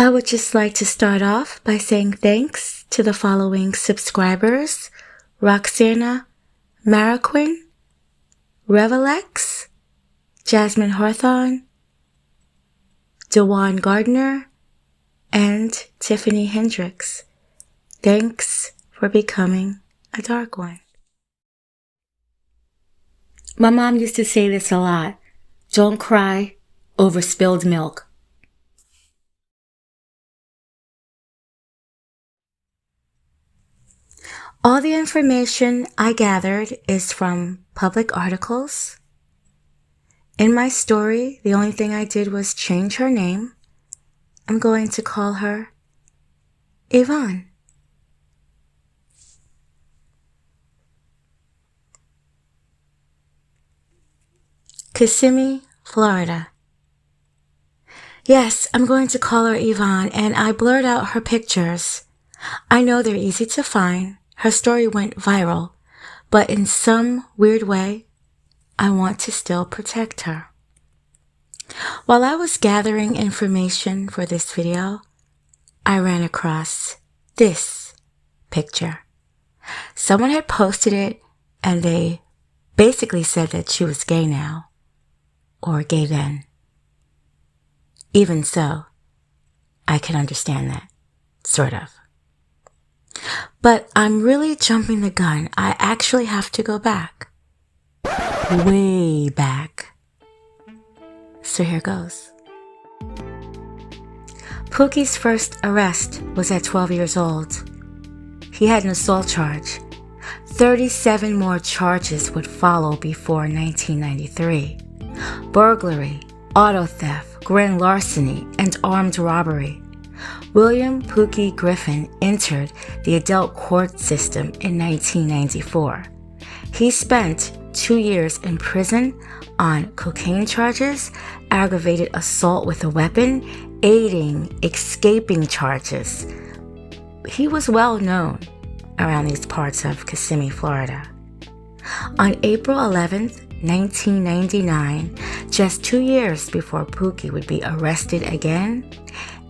I would just like to start off by saying thanks to the following subscribers: Roxana Maraquin, Revelex, Jasmine Hawthorne, Dewan Gardner, and Tiffany Hendricks. Thanks for becoming a dark one. My mom used to say this a lot: don't cry over spilled milk. All the information I gathered is from public articles. In my story, the only thing I did was change her name. I'm going to call her Yvonne. Kissimmee, Florida. Yes, I'm going to call her Yvonne, and I blurred out her pictures. I know they're easy to find. Her story went viral, but in some weird way, I want to still protect her. While I was gathering information for this video, I ran across this picture. Someone had posted it, and they basically said that she was gay now, or gay then. Even so, I can understand that, sort of. But I'm really jumping the gun. I actually have to go back. Way back. So here goes. Pookie's first arrest was at 12 years old. He had an assault charge. 37 more charges would follow before 1993. Burglary, auto theft, grand larceny, and armed robbery. William Pookie Griffin entered the adult court system in 1994. He spent 2 years in prison on cocaine charges, aggravated assault with a weapon, aiding escaping charges. He was well known around these parts of Kissimmee, Florida. On April 11th, 1999, just 2 years before Pookie would be arrested again,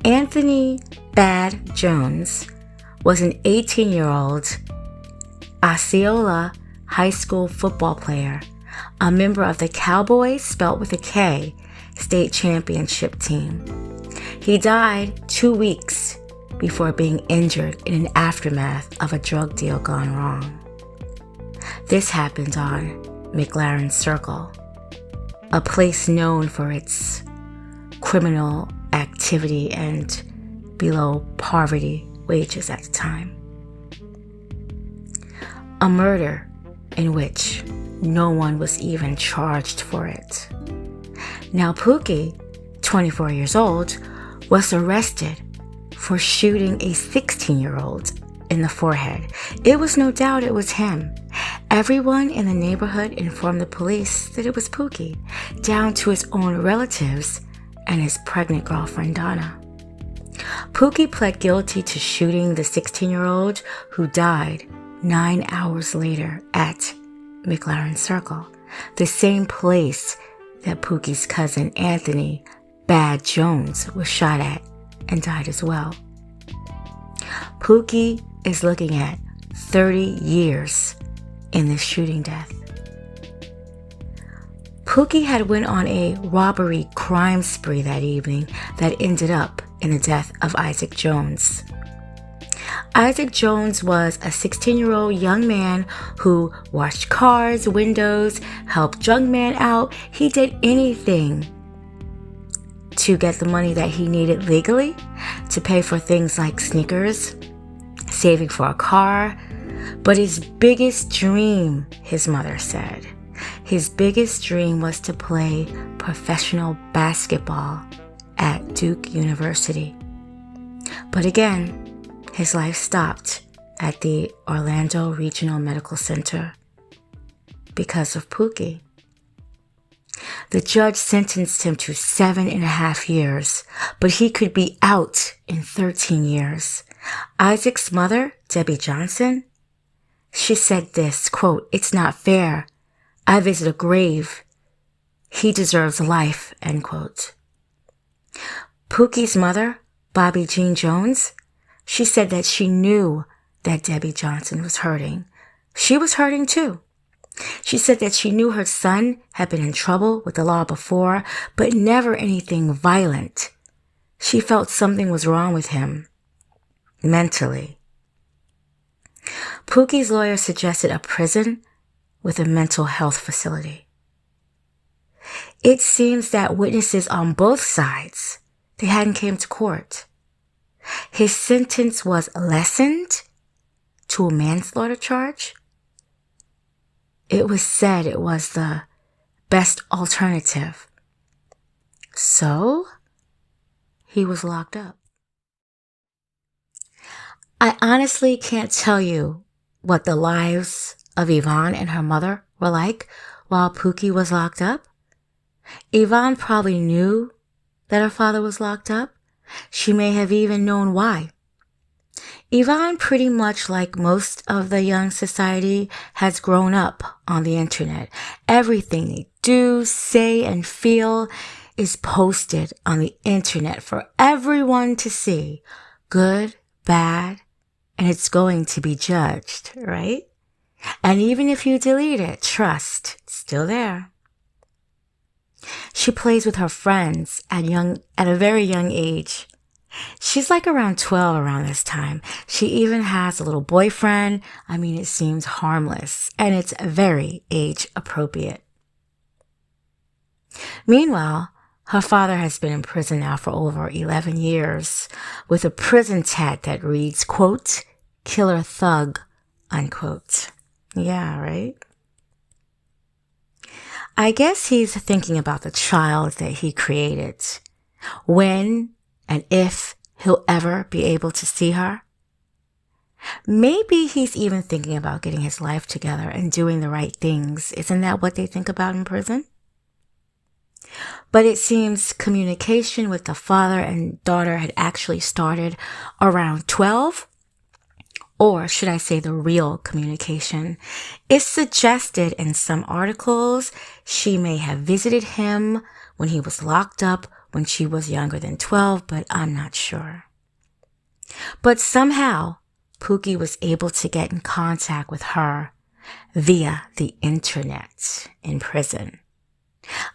Anthony Bad Jones was an 18-year-old Osceola high school football player, a member of the Cowboys, spelt with a K, state championship team. He died 2 weeks before being injured in an aftermath of a drug deal gone wrong. This happened on McLaren Circle, a place known for its criminal activity and below poverty wages at the time. A murder in which no one was even charged for it. Now Pookie, 24 years old, was arrested for shooting a 16-year-old in the forehead. It was no doubt it was him. Everyone in the neighborhood informed the police that it was Pookie, down to his own relatives and his pregnant girlfriend Donna. Pookie pled guilty to shooting the 16-year-old who died 9 hours later at McLaren Circle, the same place that Pookie's cousin Anthony Bad Jones was shot at and died as well. Pookie is looking at 30 years in this shooting death. Pookie had went on a robbery crime spree that evening that ended up in the death of Isaac Jones. Isaac Jones was a 16-year-old young man who washed cars, windows, helped drunk men out. He did anything to get the money that he needed legally to pay for things like sneakers, saving for a car. But his biggest dream, his mother said, his biggest dream was to play professional basketball at Duke University. But again, his life stopped at the Orlando Regional Medical Center because of Pookie. The judge sentenced him to 7.5 years, but he could be out in 13 years. Isaac's mother, Debbie Johnson, she said this, quote, "It's not fair. I visit a grave. He deserves life," end quote. Pookie's mother Bobby Jean Jones, she said that she knew that Debbie Johnson was hurting. She was hurting too. She said that she knew her son had been in trouble with the law before, but never anything violent. She felt something was wrong with him, mentally. Pookie's lawyer suggested a prison with a mental health facility. It seems that witnesses on both sides, they hadn't came to court. His sentence was lessened to a manslaughter charge. It was said it was the best alternative. So, he was locked up. I honestly can't tell you what the lives of Yvonne and her mother were like while Pookie was locked up. Yvonne probably knew that her father was locked up. She may have even known why. Yvonne, pretty much like most of the young society, has grown up on the internet. Everything they do, say, and feel is posted on the internet for everyone to see. Good, bad, and it's going to be judged, right? And even if you delete it, trust, it's still there. She plays with her friends at a very young age. She's like around 12 around this time. She even has a little boyfriend. I mean, it seems harmless, and it's very age appropriate. Meanwhile, her father has been in prison now for over 11 years with a prison tat that reads, quote, "Killer Thug," unquote. Yeah, right? I guess he's thinking about the child that he created. When and if he'll ever be able to see her. Maybe he's even thinking about getting his life together and doing the right things. Isn't that what they think about in prison? But it seems communication with the father and daughter had actually started around 12. Or should I say the real communication? It's suggested in some articles she may have visited him when he was locked up when she was younger than 12, but I'm not sure. But somehow, Pookie was able to get in contact with her via the internet in prison.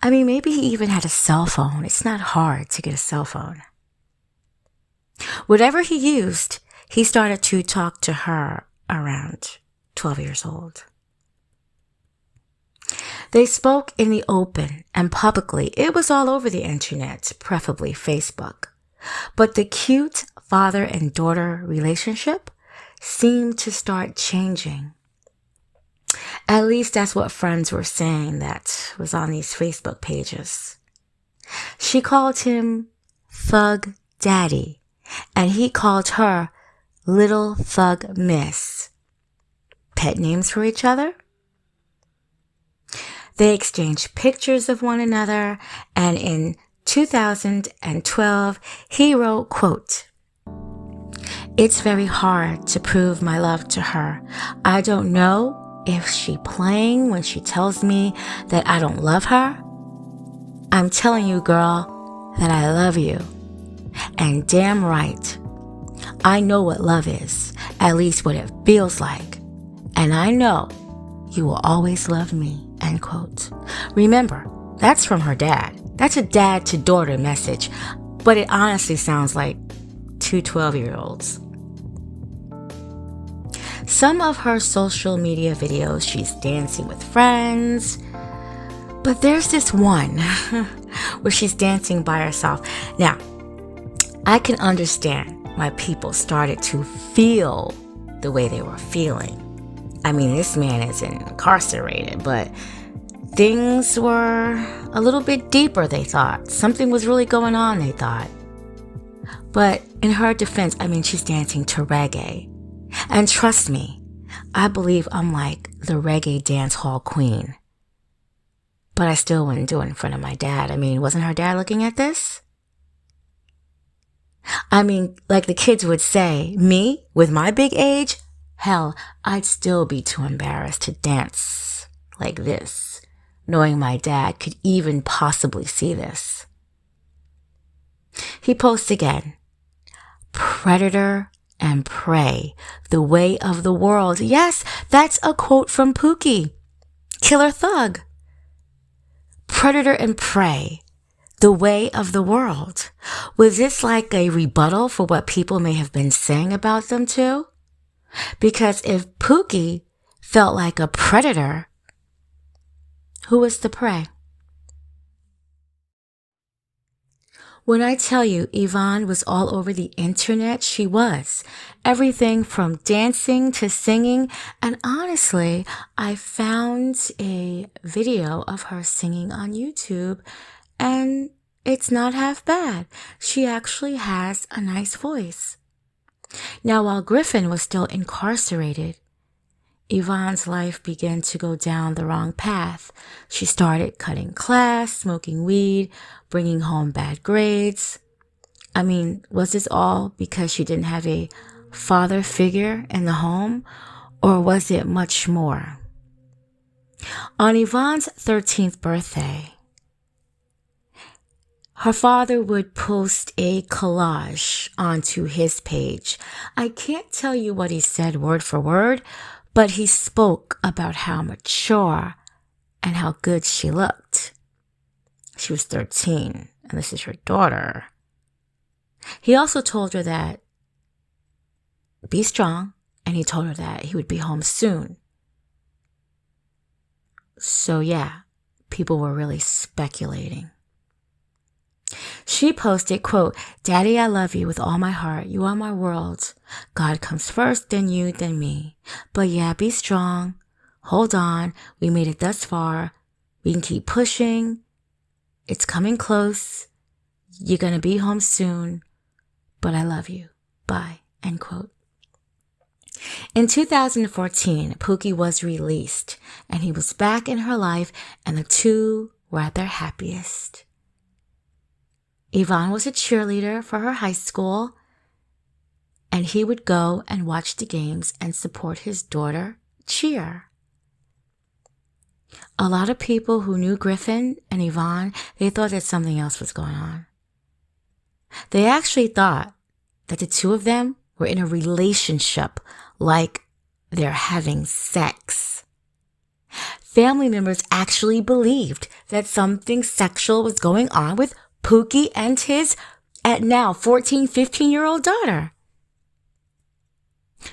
I mean, maybe he even had a cell phone. It's not hard to get a cell phone. Whatever he used, he started to talk to her around 12 years old. They spoke in the open and publicly. It was all over the internet, preferably Facebook. But the cute father and daughter relationship seemed to start changing. At least that's what friends were saying that was on these Facebook pages. She called him Thug Daddy, and he called her Little Thug Miss. Pet names for each other? They exchanged pictures of one another, and in 2012, he wrote, quote, "It's very hard to prove my love to her. I don't know if she's playing when she tells me that I don't love her. I'm telling you, girl, that I love you. And damn right, I know what love is, at least what it feels like. And I know you will always love me," end quote. Remember, that's from her dad. That's a dad-to-daughter message, but it honestly sounds like two 12-year-olds. Some of her social media videos, she's dancing with friends, but there's this one where she's dancing by herself. Now, I can understand why people started to feel the way they were feeling. I mean, this man is incarcerated, but things were a little bit deeper, they thought. Something was really going on, they thought. But in her defense, I mean, she's dancing to reggae. And trust me, I believe I'm like the reggae dance hall queen. But I still wouldn't do it in front of my dad. I mean, wasn't her dad looking at this? I mean, like the kids would say, me, with my big age, hell, I'd still be too embarrassed to dance like this, knowing my dad could even possibly see this. He posts again. Predator and prey, the way of the world. Yes, that's a quote from Pookie, Killer Thug. Predator and prey, the way of the world. Was this like a rebuttal for what people may have been saying about them too? Because if Pookie felt like a predator, who was the prey? When I tell you Yvonne was all over the internet, she was. Everything from dancing to singing. And honestly, I found a video of her singing on YouTube, and it's not half bad. She actually has a nice voice. Now, while Griffin was still incarcerated, Yvonne's life began to go down the wrong path. She started cutting class, smoking weed, bringing home bad grades. I mean, was this all because she didn't have a father figure in the home, or was it much more? On Yvonne's 13th birthday, her father would post a collage onto his page. I can't tell you what he said word for word, but he spoke about how mature and how good she looked. She was 13, and this is her daughter. He also told her that, be strong, and he told her that he would be home soon. So yeah, people were really speculating. She posted, quote, "Daddy, I love you with all my heart. You are my world. God comes first, then you, then me. But yeah, be strong. Hold on. We made it thus far. We can keep pushing. It's coming close. You're going to be home soon. But I love you. Bye." End quote. In 2014, Pookie was released, and he was back in her life, and the two were at their happiest. Yvonne was a cheerleader for her high school, and he would go and watch the games and support his daughter cheer. A lot of people who knew Griffin and Yvonne, they thought that something else was going on. They actually thought that the two of them were in a relationship, like they're having sex. Family members actually believed that something sexual was going on with Pookie and his, at now 14, 15-year-old daughter.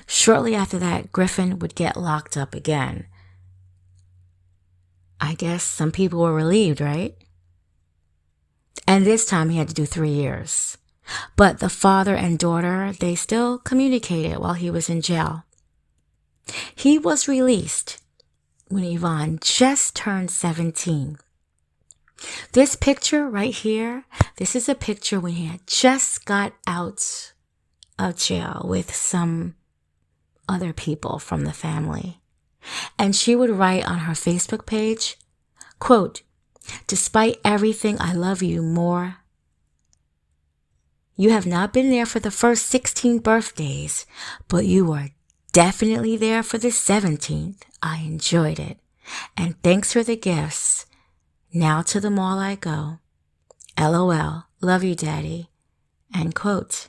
Shortly after that, Griffin would get locked up again. I guess some people were relieved, right? And this time he had to do 3 years. But the father and daughter, they still communicated while he was in jail. He was released when Yvonne just turned 17. This picture right here, this is a picture when he had just got out of jail with some other people from the family. And she would write on her Facebook page, quote, "Despite everything, I love you more. You have not been there for the first 16 birthdays, but you were definitely there for the 17th. I enjoyed it. And thanks for the gifts. Now to the mall I go. LOL. Love you, Daddy." End quote.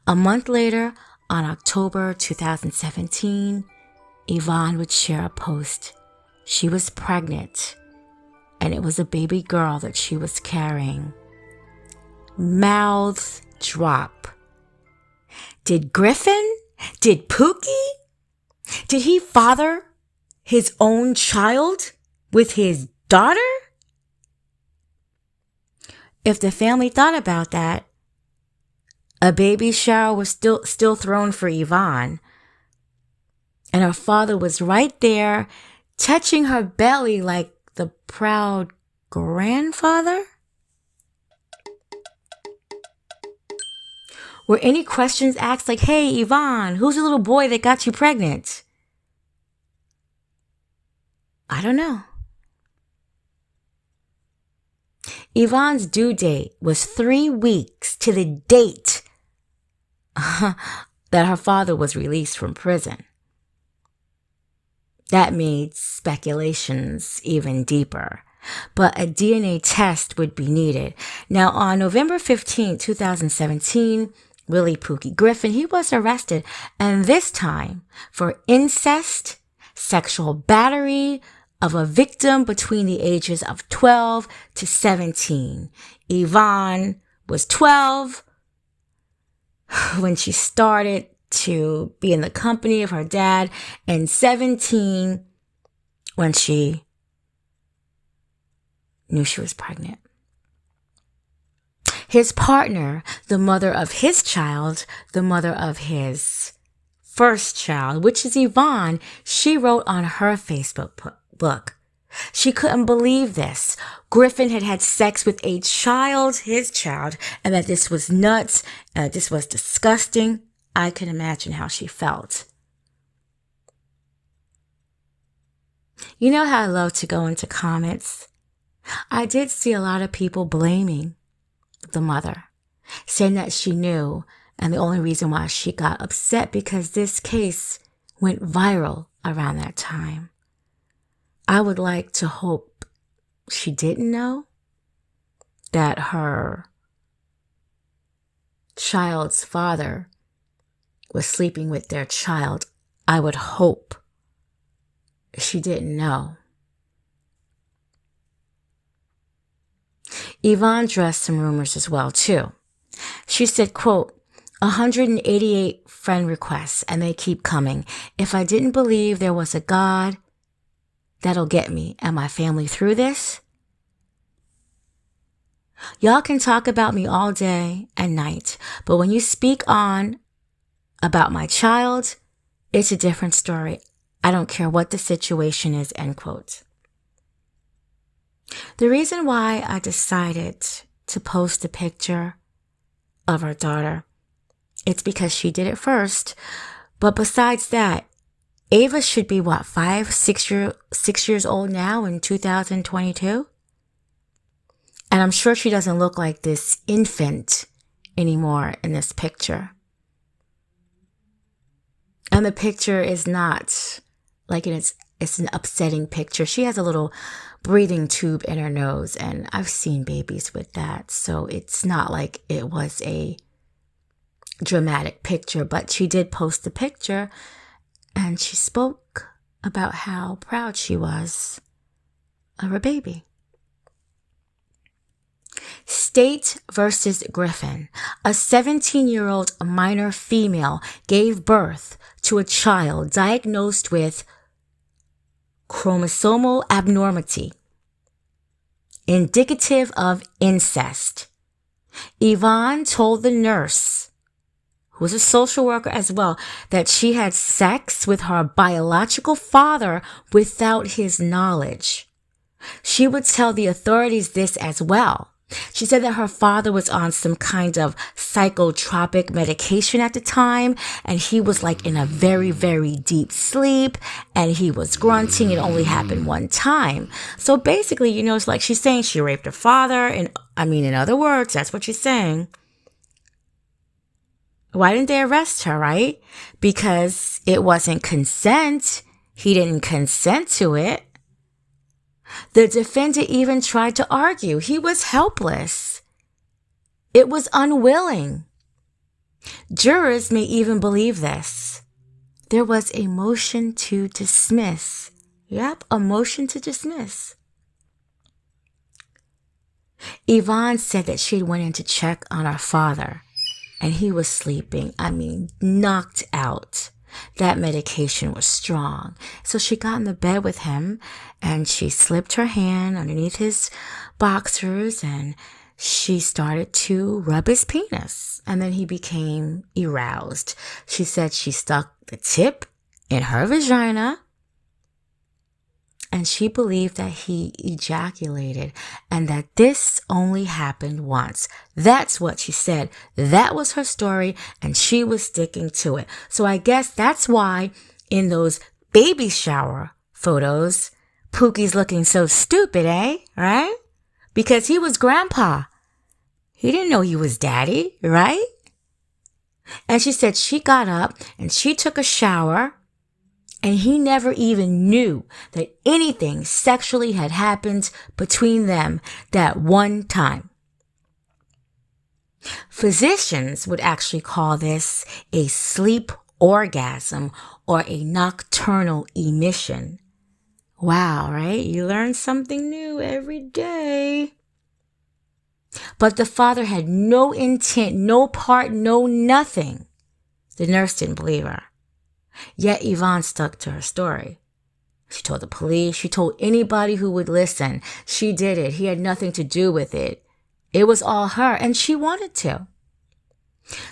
A month later, on October 2017, Yvonne would share a post. She was pregnant, and it was a baby girl that she was carrying. Mouths drop. Did Griffin? Did Pookie? Did he father his own child with his daughter? If the family thought about that, a baby shower was still thrown for Yvonne, and her father was right there touching her belly like the proud grandfather. Were any questions asked like, "Hey, Yvonne, who's the little boy that got you pregnant?" I don't know. Yvonne's due date was 3 weeks to the date that her father was released from prison. That made speculations even deeper. But a DNA test would be needed. Now, on November 15, 2017, Willie Pookie Griffin, he was arrested, and this time for incest, sexual battery of a victim between the ages of 12 to 17. Yvonne was 12 when she started to be in the company of her dad, and 17 when she knew she was pregnant. His partner, the mother of his child, the mother of his first child, which is Yvonne, she wrote on her Facebook book. She couldn't believe this. Griffin had had sex with a child, his child, and that this was nuts, this was disgusting. I can imagine how she felt. You know how I love to go into comments? I did see a lot of people blaming the mother, saying that she knew, and the only reason why she got upset because this case went viral around that time. I would like to hope she didn't know that her child's father was sleeping with their child. I would hope she didn't know. Yvonne addressed some rumors as well, too. She said, quote, 188 friend requests, and they keep coming. If I didn't believe there was a God, that'll get me and my family through this. Y'all can talk about me all day and night, but when you speak on about my child, it's a different story. I don't care what the situation is, end quote. The reason why I decided to post a picture of our daughter, it's because she did it first. But besides that, Ava should be 6 years old now in 2022? And I'm sure she doesn't look like this infant anymore in this picture. And the picture is not like it's an upsetting picture. She has a little breathing tube in her nose, and I've seen babies with that. So it's not like it was a dramatic picture, but she did post the picture, and she spoke about how proud she was of her baby. State versus Griffin. A 17-year-old minor female gave birth to a child diagnosed with chromosomal abnormality, indicative of incest. Yvonne told the nurse, who was a social worker as well, that she had sex with her biological father without his knowledge. She would tell the authorities this as well. She said that her father was on some kind of psychotropic medication at the time, and he was like in a very, very deep sleep, and he was grunting. It only happened one time. So basically, it's like she's saying she raped her father, and in other words, that's what she's saying. Why didn't they arrest her, right? Because it wasn't consent. He didn't consent to it. The defendant even tried to argue. He was helpless. It was unwilling. Jurors may even believe this. There was a motion to dismiss. Yep, a motion to dismiss. Yvonne said that she went in to check on her father, and he was sleeping. Knocked out. That medication was strong. So she got in the bed with him, and she slipped her hand underneath his boxers, and she started to rub his penis. And then he became aroused. She said she stuck the tip in her vagina, and she believed that he ejaculated, and that this only happened once. That's what she said. That was her story, and she was sticking to it. So I guess that's why in those baby shower photos, Pookie's looking so stupid, right? Because he was grandpa. He didn't know he was daddy, right? And she said she got up and she took a shower, and he never even knew that anything sexually had happened between them that one time. Physicians would actually call this a sleep orgasm or a nocturnal emission. Wow, right? You learn something new every day. But the father had no intent, no part, no nothing. The nurse didn't believe her. Yet Yvonne stuck to her story. She told the police. She told anybody who would listen. She did it. He had nothing to do with it. It was all her, and she wanted to.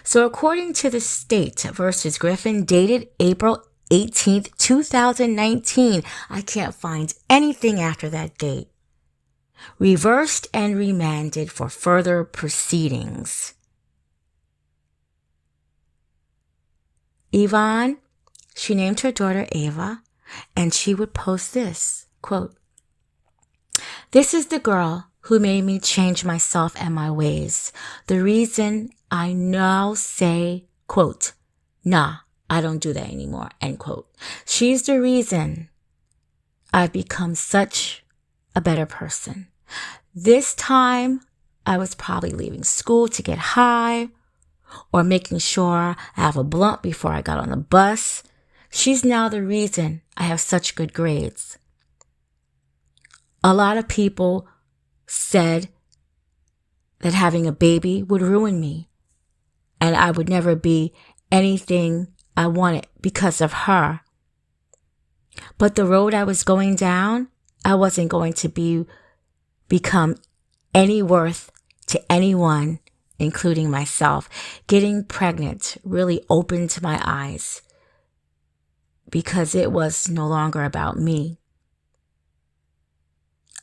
So according to the State versus Griffin, dated April 18th, 2019, I can't find anything after that date. Reversed and remanded for further proceedings. Yvonne, she named her daughter Ava, and she would post this, quote, "This is the girl who made me change myself and my ways. The reason I now say, quote, nah, I don't do that anymore, end quote. She's the reason I've become such a better person. This time, I was probably leaving school to get high or making sure I have a blunt before I got on the bus. She's now the reason I have such good grades. A lot of people said that having a baby would ruin me and I would never be anything I wanted because of her. But the road I was going down, I wasn't going to become any worth to anyone, including myself. Getting pregnant really opened my eyes because it was no longer about me.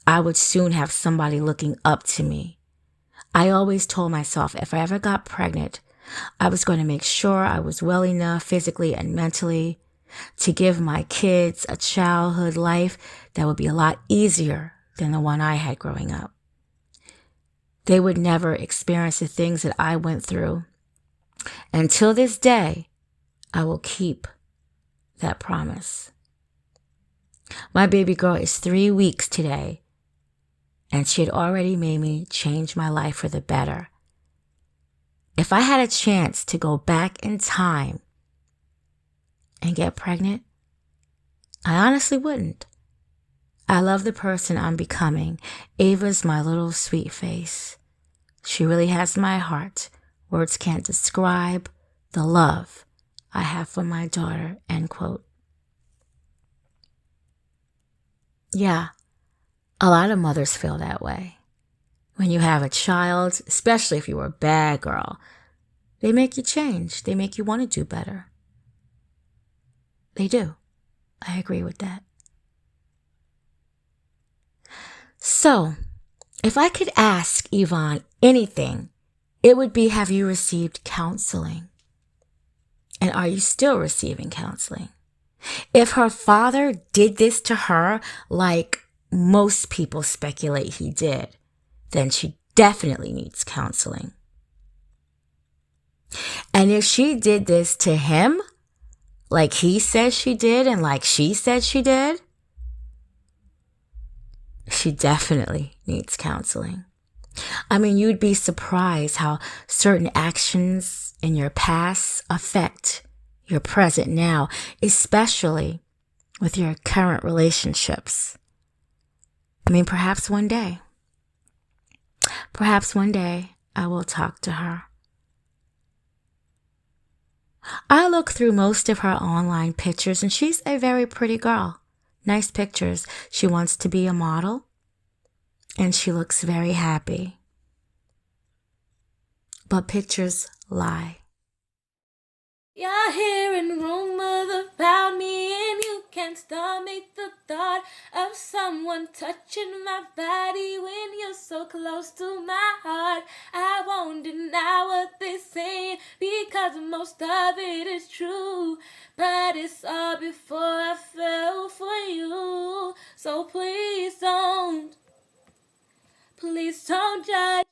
I would soon have somebody looking up to me. I always told myself if I ever got pregnant, I was going to make sure I was well enough physically and mentally to give my kids a childhood life that would be a lot easier than the one I had growing up. They would never experience the things that I went through. Until this day, I will keep that promise. My baby girl is 3 weeks today, and she had already made me change my life for the better. If I had a chance to go back in time and get pregnant, I honestly wouldn't. I love the person I'm becoming. Ava's my little sweet face. She really has my heart. Words can't describe the love I have for my daughter, end quote. Yeah, a lot of mothers feel that way. When you have a child, especially if you were a bad girl, they make you change. They make you want to do better. They do. I agree with that. So, if I could ask Yvonne anything, it would be, have you received counseling? And are you still receiving counseling? If her father did this to her, like most people speculate he did, then she definitely needs counseling. And if she did this to him, like he says she did and like she said she did, she definitely needs counseling. I mean, you'd be surprised how certain actions in your past affect your present now, especially with your current relationships. I mean, perhaps one day I will talk to her. I look through most of her online pictures and she's a very pretty girl. Nice pictures. She wants to be a model and she looks very happy. But pictures lie. You're hearing rumors about me and you can't stomach the thought of someone touching my body when you're so close to my heart. I won't deny what they're saying because most of it is true, but it's all before I fell for you. So please don't judge